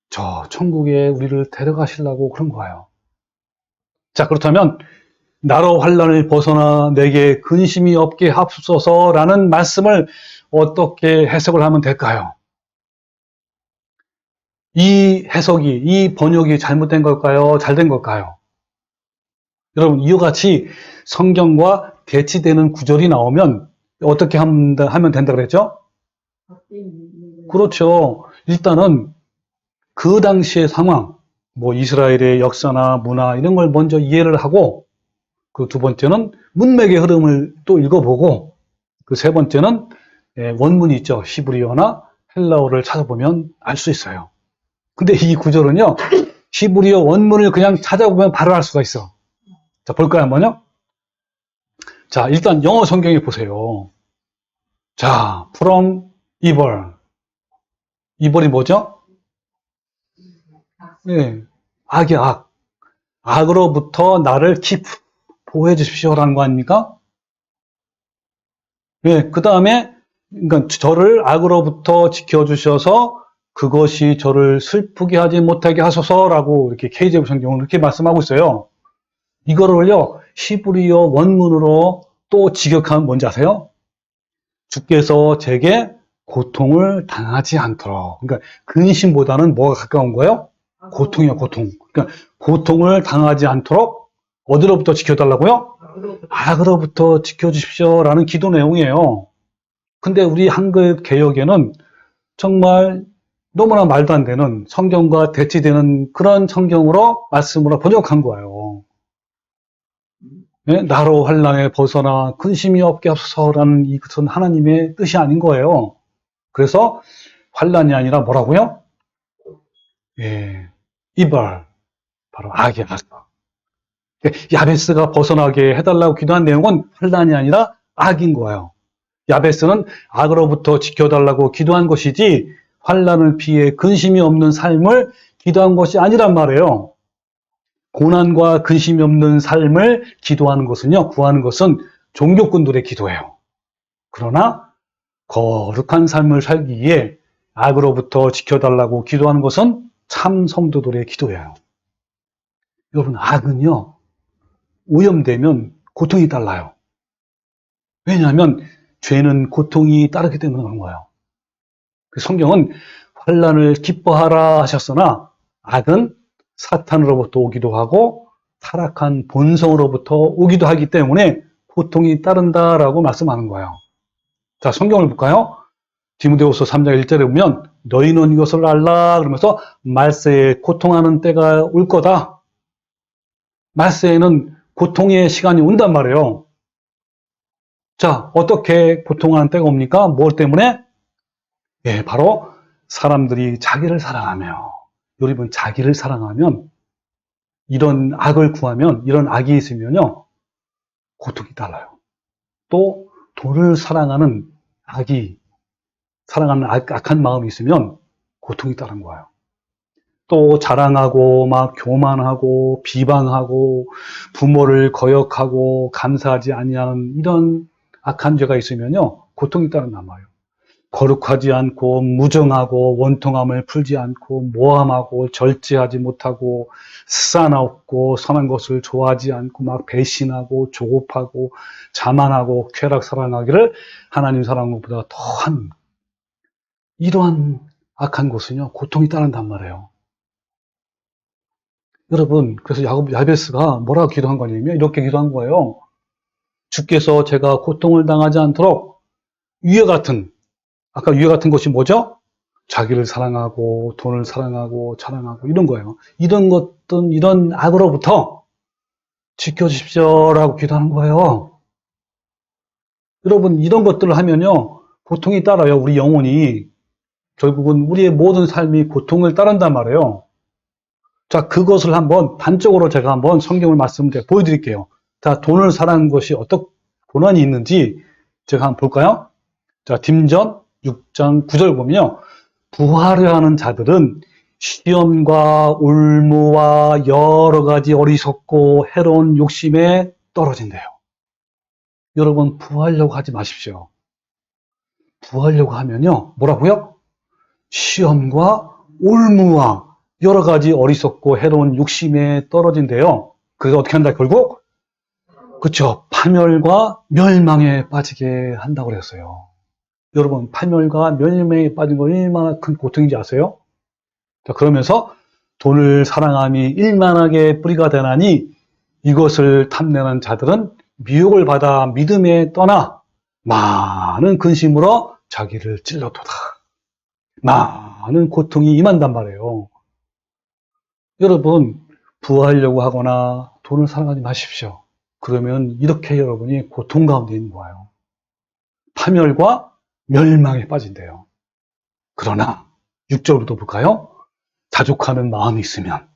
저 천국에 우리를 데려가시려고 그런 거예요. 자, 그렇다면 나로 환난을 벗어나 내게 근심이 없게 하옵소서라는 말씀을 어떻게 해석을 하면 될까요? 이 해석이, 이 번역이 잘못된 걸까요? 잘된 걸까요? 여러분, 이와 같이 성경과 대치되는 구절이 나오면 어떻게 하면 된다 그랬죠? 그렇죠. 일단은 그 당시의 상황, 뭐 이스라엘의 역사나 문화 이런 걸 먼저 이해를 하고 그 두 번째는 문맥의 흐름을 또 읽어보고 그 세 번째는 원문이 있죠. 히브리어나 헬라어를 찾아보면 알 수 있어요. 근데 이 구절은요. 히브리어 원문을 그냥 찾아보면 바로 알 수가 있어. 자, 볼까요, 한번요? 자, 일단 영어 성경에 보세요. 자, from evil. evil이 뭐죠? 네, 악이 악. 악으로부터 나를 보호해 주십시오라는 거 아닙니까? 네, 그 다음에, 그러니까 저를 악으로부터 지켜주셔서 그것이 저를 슬프게 하지 못하게 하소서라고 이렇게 KJV 성경은 이렇게 말씀하고 있어요. 이거를요, 히브리어 원문으로 또 직역하면 뭔지 아세요? 주께서 제게 고통을 당하지 않도록. 그러니까 근심보다는 뭐가 가까운 거예요? 고통이요, 고통. 그러니까 고통을 당하지 않도록 어디로부터 지켜달라고요? 악으로부터 지켜주십시오라는 기도 내용이에요. 근데 우리 한글 개역에는 정말 너무나 말도 안 되는 성경과 대치되는 그런 성경으로 말씀으로 번역한 거예요. 네? 나로 환난에 벗어나 근심이 없게 하소서라는 이것은 하나님의 뜻이 아닌 거예요. 그래서 환난이 아니라 뭐라고요? 예, 이발 바로 악이야. 야베스가 벗어나게 해달라고 기도한 내용은 환난이 아니라 악인 거예요. 야베스는 악으로부터 지켜달라고 기도한 것이지 환난을 피해 근심이 없는 삶을 기도한 것이 아니란 말이에요. 고난과 근심이 없는 삶을 기도하는 것은요, 구하는 것은 종교꾼들의 기도예요. 그러나 거룩한 삶을 살기 위해 악으로부터 지켜달라고 기도하는 것은 참 성도들의 기도예요. 여러분, 악은요, 오염되면 고통이 달라요. 왜냐하면 죄는 고통이 따르기 때문에 그런 거예요. 성경은 환난을 기뻐하라 하셨으나 악은 사탄으로부터 오기도 하고 타락한 본성으로부터 오기도 하기 때문에 고통이 따른다라고 말씀하는 거예요. 자, 성경을 볼까요? 디모데후서 3장 1절에 보면 너희는 이것을 알라 그러면서 말세에 고통하는 때가 올 거다. 말세에는 고통의 시간이 온단 말이에요. 자, 어떻게 고통하는 때가 옵니까? 뭘 때문에? 예, 바로 사람들이 자기를 사랑하며, 여러분 자기를 사랑하면, 이런 악을 구하면, 이런 악이 있으면요, 고통이 따라요. 또 돈을 사랑하는 악한 마음이 있으면 고통이 따른 거예요. 또 자랑하고 막 교만하고 비방하고 부모를 거역하고 감사하지 아니하는 이런 악한 죄가 있으면요, 고통이 따른단 말이에요. 거룩하지 않고 무정하고 원통함을 풀지 않고 모함하고 절제하지 못하고 스산 없고 선한 것을 좋아하지 않고 막 배신하고 조급하고 자만하고 쾌락 사랑하기를 하나님 사랑하는 것보다 더한 이러한 악한 것은요, 고통이 따른단 말이에요. 여러분, 그래서 야베스가 뭐라고 기도한 거냐면 이렇게 기도한 거예요. 주께서 제가 고통을 당하지 않도록 아까 위에 같은 것이 뭐죠? 자기를 사랑하고 돈을 사랑하고 자랑하고 이런 거예요. 이런 악으로부터 지켜주십시오라고 기도하는 거예요. 여러분, 이런 것들을 하면요, 고통이 따라요. 우리 영혼이 결국은 우리의 모든 삶이 고통을 따른단 말이에요. 자, 그것을 한번 단적으로 제가 한번 성경을 말씀을 보여드릴게요. 자, 돈을 사랑하는 것이 어떤 고난이 있는지 제가 한번 볼까요? 자, 딤전 6장 9절 보면요. 부하려 하는 자들은 시험과 올무와 여러 가지 어리석고 해로운 욕심에 떨어진대요. 여러분, 부하려고 하지 마십시오. 부하려고 하면요, 뭐라고요? 시험과 올무와 여러 가지 어리석고 해로운 욕심에 떨어진대요. 그게 어떻게 한다, 결국? 그쵸. 파멸과 멸망에 빠지게 한다고 그랬어요. 여러분, 파멸과 멸망에 빠진 거 얼마나 큰 고통인지 아세요? 자, 그러면서 돈을 사랑함이 일만하게 뿌리가 되나니 이것을 탐내는 자들은 미혹을 받아 믿음에 떠나 많은 근심으로 자기를 찔러도다. 많은 고통이 임한단 말이에요. 여러분, 부하려고 하거나 돈을 사랑하지 마십시오. 그러면 이렇게 여러분이 고통 가운데 있는 거예요. 파멸과 멸망에 빠진대요. 그러나 6절부터 볼까요? 자족하는 마음이 있으면,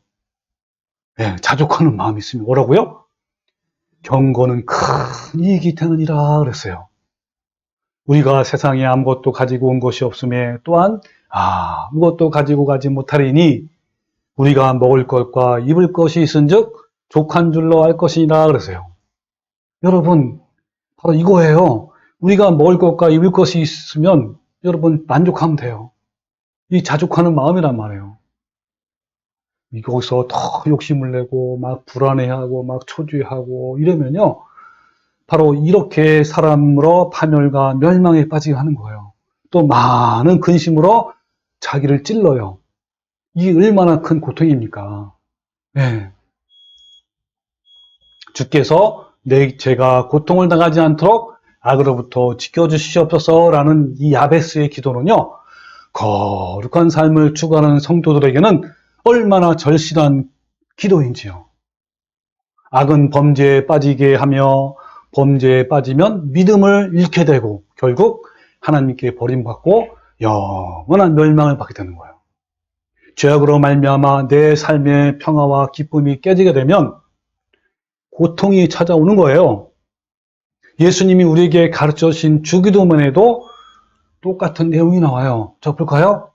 자족하는 마음이 있으면 뭐라고요? 경건은 큰 이익이 되느니라 그랬어요. 우리가 세상에 아무것도 가지고 온 것이 없음에 또한 아무것도 가지고 가지 못하리니 우리가 먹을 것과 입을 것이 있은즉 족한 줄로 알 것이니라 그랬어요. 여러분, 바로 이거예요. 우리가 먹을 것과 입을 것이 있으면 여러분 만족하면 돼요. 이 자족하는 마음이란 말이에요. 거기서 더 욕심을 내고 막 불안해하고 막 초조해하고 이러면요, 바로 이렇게 사람으로 파멸과 멸망에 빠지게 하는 거예요. 또 많은 근심으로 자기를 찔러요. 이게 얼마나 큰 고통입니까? 네. 주께서 제가 고통을 당하지 않도록 악으로부터 지켜주시옵소서라는 이 야베스의 기도는요, 거룩한 삶을 추구하는 성도들에게는 얼마나 절실한 기도인지요. 악은 범죄에 빠지게 하며 범죄에 빠지면 믿음을 잃게 되고 결국 하나님께 버림받고 영원한 멸망을 받게 되는 거예요. 죄악으로 말미암아 내 삶의 평화와 기쁨이 깨지게 되면 고통이 찾아오는 거예요. 예수님이 우리에게 가르쳐 주신 주기도문에도 똑같은 내용이 나와요. 자, 볼까요?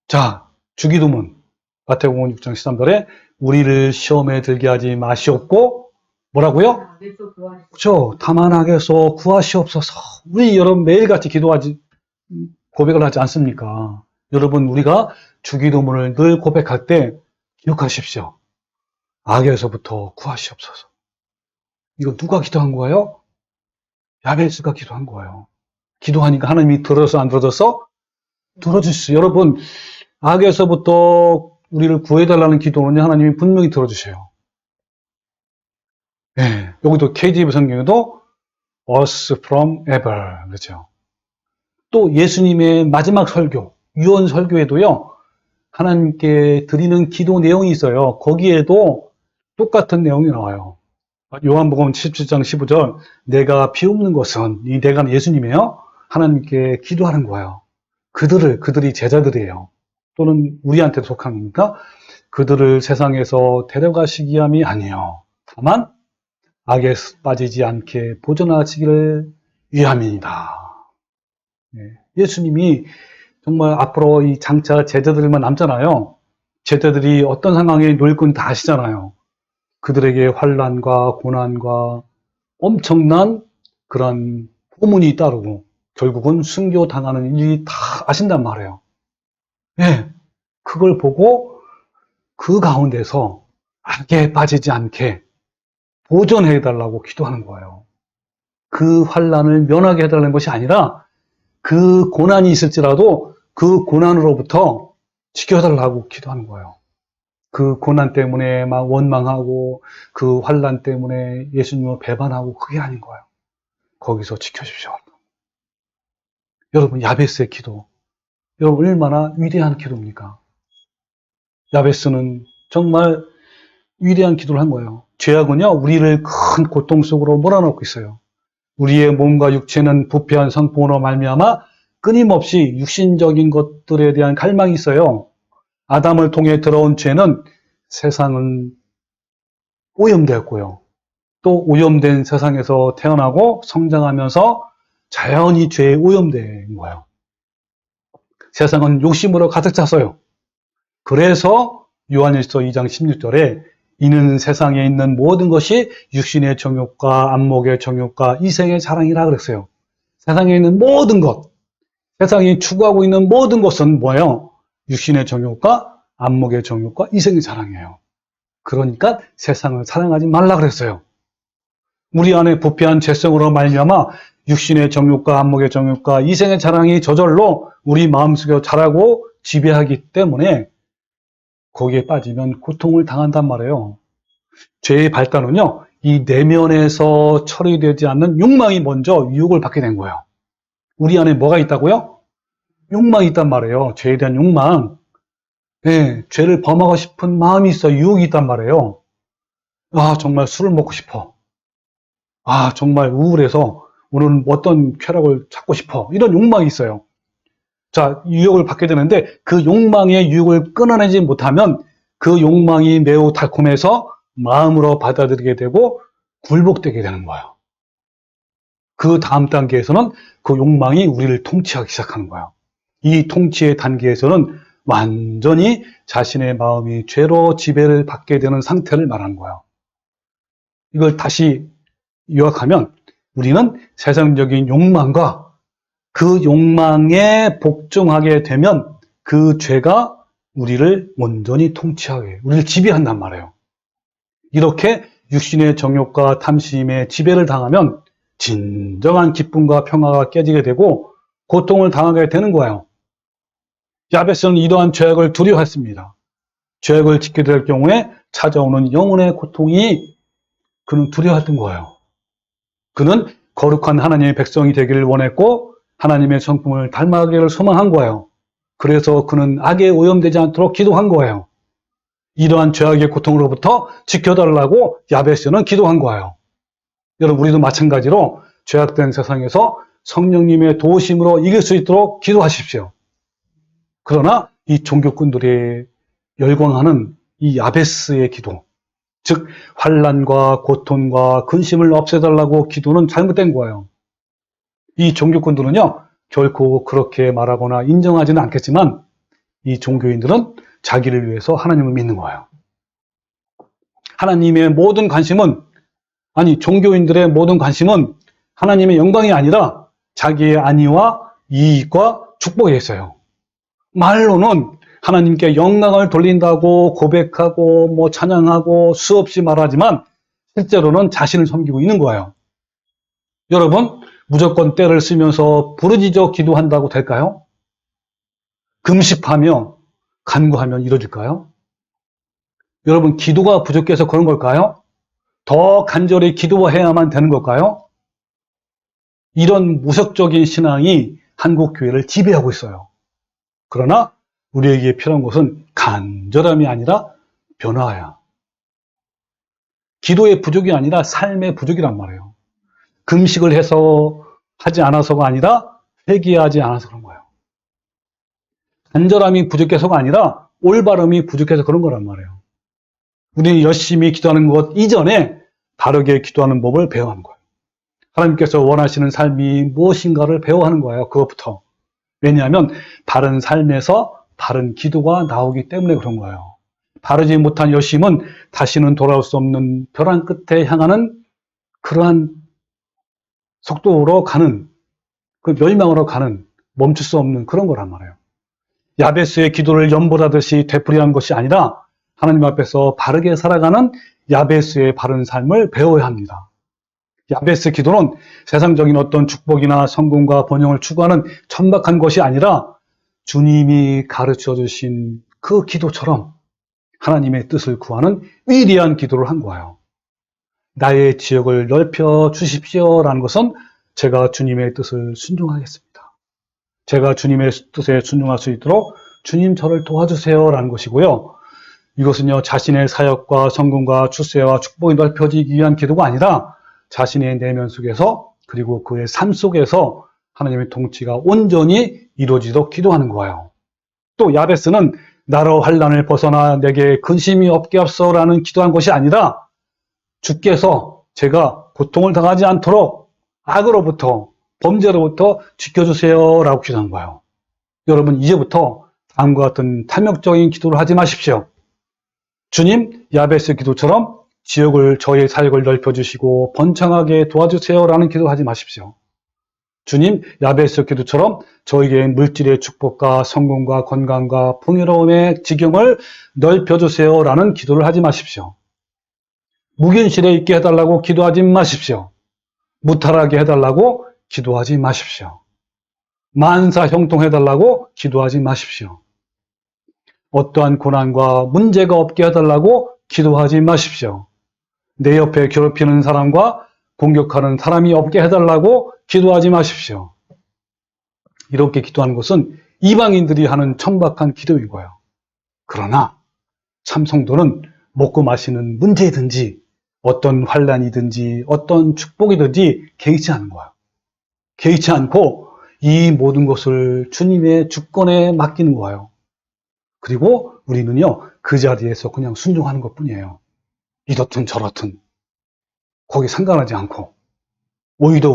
자, 주기도문. 마태복음 6장 13절에 우리를 시험에 들게 하지 마시옵고 뭐라고요? 그렇죠. 다만 악에서 구하시옵소서. 우리 여러분 매일같이 고백을 하지 않습니까? 여러분, 우리가 주기도문을 늘 고백할 때 기억하십시오. 악에서부터 구하시옵소서. 이거 누가 기도한 거예요? 야베스가 기도한 거예요. 기도하니까 하나님이 들어서 안 들어서? 들어주시죠. 여러분, 악에서부터 우리를 구해달라는 기도는 하나님이 분명히 들어주세요. 네. 여기도 KJV 성경에도 us from ever 그렇죠. 또 예수님의 마지막 설교, 유언 설교에도요. 하나님께 드리는 기도 내용이 있어요. 거기에도 똑같은 내용이 나와요. 요한복음 17장 15절 내가 비웃는 것은 이 내가 예수님이에요. 하나님께 기도하는 거예요. 그들이 제자들이에요. 또는 우리한테 속한 겁니까? 그들을 세상에서 데려가시기 함이 아니요. 다만 악에 빠지지 않게 보존하시기를 위함입니다. 예수님이 정말 앞으로 이 장차 제자들만 남잖아요. 제자들이 어떤 상황에 놓일 건 다 아시잖아요. 그들에게 환난과 고난과 엄청난 그런 고문이 따르고 결국은 순교당하는 일이 다 아신단 말이에요. 예, 그걸 보고 그 가운데서 악에 빠지지 않게 보존해달라고 기도하는 거예요. 그 환난을 면하게 해달라는 것이 아니라 그 고난이 있을지라도 그 고난으로부터 지켜달라고 기도하는 거예요. 그 고난 때문에 막 원망하고 그 환난 때문에 예수님을 배반하고 그게 아닌 거예요. 거기서 지켜주십시오. 여러분 야베스의 기도 여러분 얼마나 위대한 기도입니까? 야베스는 정말 위대한 기도를 한 거예요. 죄악은요 우리를 큰 고통 속으로 몰아넣고 있어요. 우리의 몸과 육체는 부패한 성품으로 말미암아 끊임없이 육신적인 것들에 대한 갈망이 있어요. 아담을 통해 들어온 죄는 세상은 오염되었고요. 또 오염된 세상에서 태어나고 성장하면서 자연히 죄에 오염된 거예요. 세상은 욕심으로 가득 찼어요. 그래서 요한일서 2장 16절에 이는 세상에 있는 모든 것이 육신의 정욕과 안목의 정욕과 이생의 자랑이라 그랬어요. 세상에 있는 모든 것, 세상이 추구하고 있는 모든 것은 뭐예요? 육신의 정욕과 안목의 정욕과 이생의 자랑이에요. 그러니까 세상을 사랑하지 말라 그랬어요. 우리 안에 부패한 죄성으로 말미암아 육신의 정욕과 안목의 정욕과 이생의 자랑이 저절로 우리 마음속에 자라고 지배하기 때문에 거기에 빠지면 고통을 당한단 말이에요. 죄의 발단은요, 이 내면에서 처리되지 않는 욕망이 먼저 유혹을 받게 된 거예요. 우리 안에 뭐가 있다고요? 욕망이 있단 말이에요. 죄에 대한 욕망. 네, 죄를 범하고 싶은 마음이 있어요. 유혹이 있단 말이에요. 아, 정말 술을 먹고 싶어. 아, 정말 우울해서 오늘은 어떤 쾌락을 찾고 싶어. 이런 욕망이 있어요. 자, 유혹을 받게 되는데 그 욕망의 유혹을 끊어내지 못하면 그 욕망이 매우 달콤해서 마음으로 받아들이게 되고 굴복되게 되는 거예요. 그 다음 단계에서는 그 욕망이 우리를 통치하기 시작하는 거예요. 이 통치의 단계에서는 완전히 자신의 마음이 죄로 지배를 받게 되는 상태를 말하는 거예요. 이걸 다시 요약하면 우리는 세상적인 욕망과 그 욕망에 복종하게 되면 그 죄가 우리를 온전히 통치하게, 우리를 지배한단 말이에요. 이렇게 육신의 정욕과 탐심에 지배를 당하면 진정한 기쁨과 평화가 깨지게 되고 고통을 당하게 되는 거예요. 야베스는 이러한 죄악을 두려워했습니다. 죄악을 지게 될 경우에 찾아오는 영혼의 고통이 그는 두려워했던 거예요. 그는 거룩한 하나님의 백성이 되기를 원했고 하나님의 성품을 닮아가기를 소망한 거예요. 그래서 그는 악에 오염되지 않도록 기도한 거예요. 이러한 죄악의 고통으로부터 지켜달라고 야베스는 기도한 거예요. 여러분 우리도 마찬가지로 죄악된 세상에서 성령님의 도우심으로 이길 수 있도록 기도하십시오. 그러나 이 종교꾼들이 열광하는 이 야베스의 기도, 즉 환난과 고통과 근심을 없애달라고 기도는 잘못된 거예요. 이 종교꾼들은요 결코 그렇게 말하거나 인정하지는 않겠지만 이 종교인들은 자기를 위해서 하나님을 믿는 거예요. 하나님의 모든 관심은 종교인들의 모든 관심은 하나님의 영광이 아니라 자기의 안위와 이익과 축복에 있어요. 말로는 하나님께 영광을 돌린다고 고백하고 찬양하고 수없이 말하지만 실제로는 자신을 섬기고 있는 거예요. 여러분 무조건 때를 쓰면서 부르짖어 기도한다고 될까요? 금식하며 간구하면 이루어질까요? 여러분 기도가 부족해서 그런 걸까요? 더 간절히 기도해야만 되는 걸까요? 이런 무석적인 신앙이 한국 교회를 지배하고 있어요. 그러나 우리에게 필요한 것은 간절함이 아니라 변화야. 기도의 부족이 아니라 삶의 부족이란 말이에요. 금식을 해서 하지 않아서가 아니라 회개하지 않아서 그런 거예요. 간절함이 부족해서가 아니라 올바름이 부족해서 그런 거란 말이에요. 우리는 열심히 기도하는 것 이전에 바르게 기도하는 법을 배워야 하는 거예요. 하나님께서 원하시는 삶이 무엇인가를 배워야 하는 거예요. 그것부터. 왜냐하면 바른 삶에서 바른 기도가 나오기 때문에 그런 거예요. 바르지 못한 열심은 다시는 돌아올 수 없는 벼랑 끝에 향하는 그러한 속도로 가는, 그 멸망으로 가는, 멈출 수 없는 그런 거란 말이에요. 야베스의 기도를 연보라듯이 되풀이한 것이 아니라 하나님 앞에서 바르게 살아가는 야베스의 바른 삶을 배워야 합니다. 야베스 기도는 세상적인 어떤 축복이나 성공과 번영을 추구하는 천박한 것이 아니라 주님이 가르쳐 주신 그 기도처럼 하나님의 뜻을 구하는 위대한 기도를 한 거예요. 나의 지역을 넓혀 주십시오라는 것은 제가 주님의 뜻을 순종하겠습니다. 제가 주님의 뜻에 순종할 수 있도록 주님 저를 도와주세요라는 것이고요. 이것은요, 자신의 사역과 성공과 출세와 축복이 넓혀지기 위한 기도가 아니라 자신의 내면 속에서 그리고 그의 삶 속에서 하나님의 통치가 온전히 이루어지도록 기도하는 거예요. 또 야베스는 나로 환난을 벗어나 내게 근심이 없게 하소서라는 기도한 것이 아니라 주께서 제가 고통을 당하지 않도록 악으로부터 범죄로부터 지켜주세요라고 기도한 거예요. 여러분 이제부터 다음과 같은 탐욕적인 기도를 하지 마십시오. 주님, 야베스 기도처럼 저의 사역을 넓혀주시고 번창하게 도와주세요라는 기도하지 마십시오. 주님, 야베스 기도처럼 저에게 물질의 축복과 성공과 건강과 풍요로움의 지경을 넓혀주세요라는 기도를 하지 마십시오. 무균실에 있게 해달라고 기도하지 마십시오. 무탈하게 해달라고 기도하지 마십시오. 만사 형통해달라고 기도하지 마십시오. 어떠한 고난과 문제가 없게 해달라고 기도하지 마십시오. 내 옆에 괴롭히는 사람과 공격하는 사람이 없게 해달라고 기도하지 마십시오. 이렇게 기도하는 것은 이방인들이 하는 천박한 기도인 거예요. 그러나 참 성도는 먹고 마시는 문제든지 어떤 환난이든지 어떤 축복이든지 개의치 않은 거예요. 개의치 않고 이 모든 것을 주님의 주권에 맡기는 거예요. 그리고 우리는요, 그 자리에서 그냥 순종하는 것 뿐이에요. 이렇든 저렇든 거기 상관하지 않고 오히려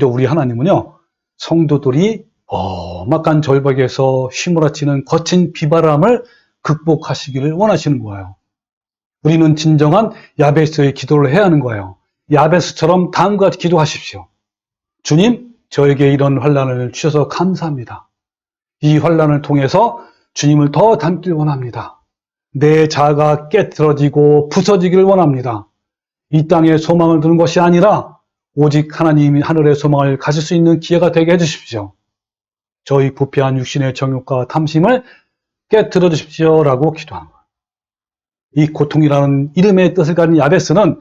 우리 하나님은요, 성도들이 막한 절벽에서 휘몰아치는 거친 비바람을 극복하시기를 원하시는 거예요. 우리는 진정한 야베스의 기도를 해야 하는 거예요. 야베스처럼 다음과 같이 기도하십시오. 주님, 저에게 이런 환난을 주셔서 감사합니다. 이 환난을 통해서 주님을 더 닮길 원합니다. 내 자아가 깨트러지고 부서지기를 원합니다. 이 땅에 소망을 두는 것이 아니라 오직 하나님이 하늘의 소망을 가질 수 있는 기회가 되게 해주십시오. 저희 부패한 육신의 정욕과 탐심을 깨트려 주십시오라고 기도하는 거예요. 이 고통이라는 이름의 뜻을 가진 야베스는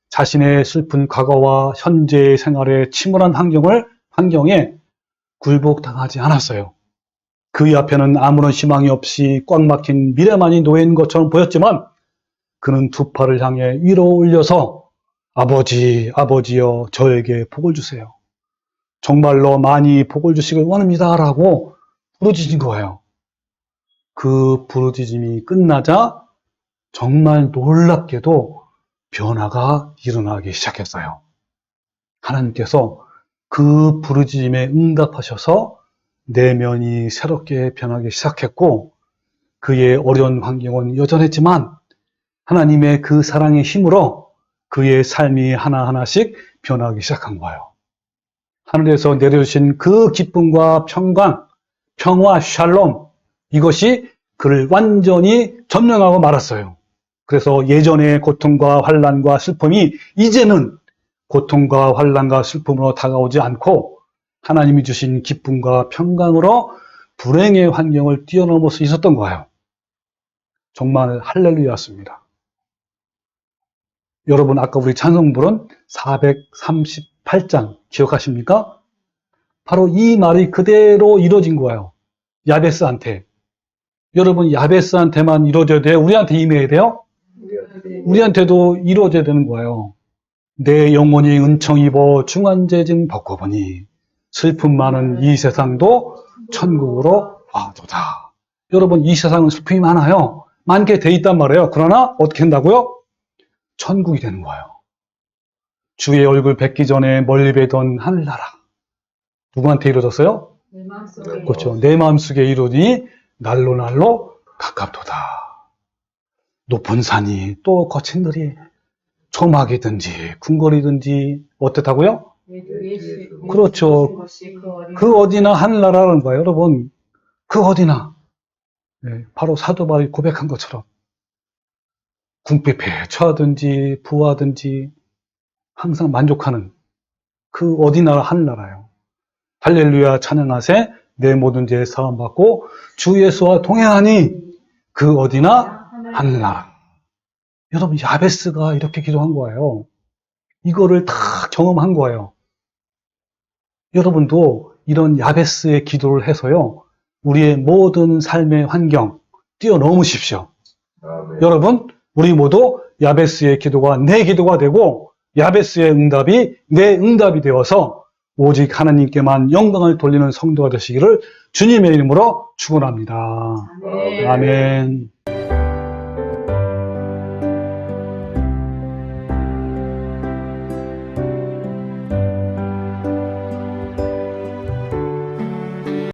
자신의 슬픈 과거와 현재의 생활의 침울한 환경에 굴복당하지 않았어요. 그의 앞에는 아무런 희망이 없이 꽉 막힌 미래만이 놓인 것처럼 보였지만 그는 두 팔을 향해 위로 올려서 아버지여 저에게 복을 주세요. 정말로 많이 복을 주시길 원합니다 라고 부르짖은 거예요. 그 부르짖음이 끝나자 정말 놀랍게도 변화가 일어나기 시작했어요. 하나님께서 그 부르짖음에 응답하셔서 내면이 새롭게 변하기 시작했고 그의 어려운 환경은 여전했지만 하나님의 그 사랑의 힘으로 그의 삶이 하나하나씩 변하기 시작한 거예요. 하늘에서 내려주신 그 기쁨과 평화, 샬롬 이것이 그를 완전히 점령하고 말았어요. 그래서 예전의 고통과 환난과 슬픔이 이제는 고통과 환난과 슬픔으로 다가오지 않고 하나님이 주신 기쁨과 평강으로 불행의 환경을 뛰어넘을 수 있었던 거예요. 정말 할렐루야였습니다. 여러분 아까 우리 찬송부른 438장 기억하십니까? 바로 이 말이 그대로 이루어진 거예요. 야베스한테. 여러분 야베스한테만 이루어져야 돼요? 우리한테 임해야 돼요? 우리한테도 이루어져야 되는 거예요. 내 영혼이 은총 입어 중한죄증 벗고보니 슬픔 많은 이 세상도 천국으로 와도다. 여러분 이 세상은 슬픔이 많아요. 많게 돼 있단 말이에요. 그러나 어떻게 한다고요? 천국이 되는 거예요. 주의 얼굴 뵙기 전에 멀리 뵈던 하늘나라. 누구한테 이루어졌어요? 내 마음속에 그렇죠. 내 마음속에 이루니 날로 날로 가깝도다. 높은 산이 또 거친 들이 초막이든지 궁궐이든지 어떻다고요? 그렇죠. 그 어디나 하늘나라라는 거예요. 여러분 그 어디나 바로 사도 바울이 고백한 것처럼 궁핍에 처하든지 부하든지 항상 만족하는 그 어디나 하늘나라예요. 할렐루야 찬양하세 내 모든 죄 사함받고 주 예수와 동행하니 그 어디나 하늘나라. 여러분 야베스가 이렇게 기도한 거예요. 이거를 다 경험한 거예요. 여러분도 이런 야베스의 기도를 해서요. 우리의 모든 삶의 환경 뛰어넘으십시오. 아멘. 여러분 우리 모두 야베스의 기도가 내 기도가 되고 야베스의 응답이 내 응답이 되어서 오직 하나님께만 영광을 돌리는 성도가 되시기를 주님의 이름으로 축원합니다. 아멘. 아멘.